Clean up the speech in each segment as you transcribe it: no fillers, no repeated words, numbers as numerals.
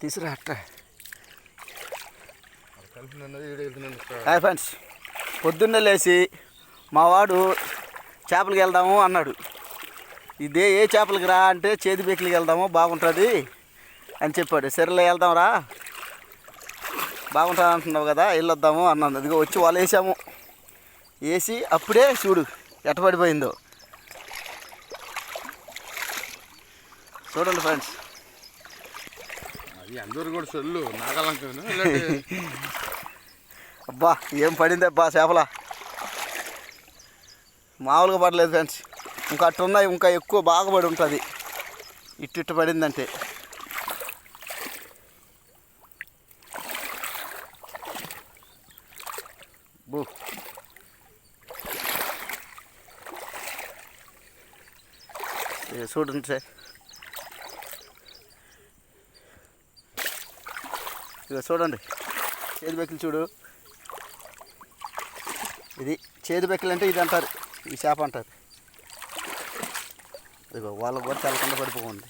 తీసుకురా అట్ట. Hi friends, పొద్దున్నే లేచి మావాడు చేపలకి వెళ్దాము అన్నాడు. ఇదే ఏ చేపలకి రా అంటే చేతి బేకులకి వెళ్దాము బాగుంటుంది అని చెప్పాడు. సరేలే వెళ్దాం రా, బాగుంటుంది అంటున్నావు కదా, వెళ్ళొద్దాము అన్నాను. ఇదిగో వచ్చి వాళ్ళు వేసాము. వేసి అప్పుడే చూడు ఎట్టబడిపోయిందో. చూడండి ఫ్రెండ్స్, అది అందరూ కూడా సొల్లు నాగాలంటే. అబ్బా ఏం పడింది అబ్బా చేపల, మామూలుగా పడలేదు ఫ్రెండ్స్. ఇంకా అట్టున్నాయి, ఇంకా ఎక్కువ బాగా పడి ఉంటుంది ఇట్టు పడిందంటే. బూ చూడండి సార్, ఇక చూడండి చేతి బెక్కలు చూడు. ఇది చేతి బెక్కలు అంటే ఇది అంటారు, ఈ చేప అంటారు. ఇదిగో వాళ్ళకు కూడా తెల్లకుండా పడిపోయింది.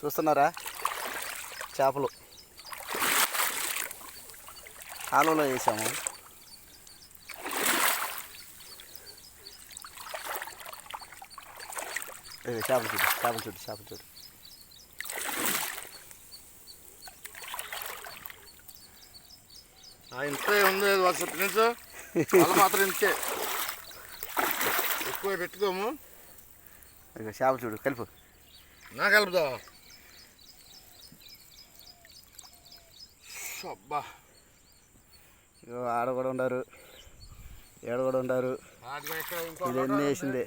చూస్తున్నారా చేపలు కాలువలో వేసాము. చేపలు చూడు, చేపలు చూడు, చేపలు చూడు. ఇంతే ఉంది వర్షం నుంచి మాత్రం ఇంతే, ఎక్కువ పెట్టుకోము. ఇక చేపలు చూడు, కలుపు. నా కలుపుదా అబ్బా. ఆడ కూడా ఉండారు, ఏడ కూడా ఉండారు. ఇవన్నీ వేసిందే.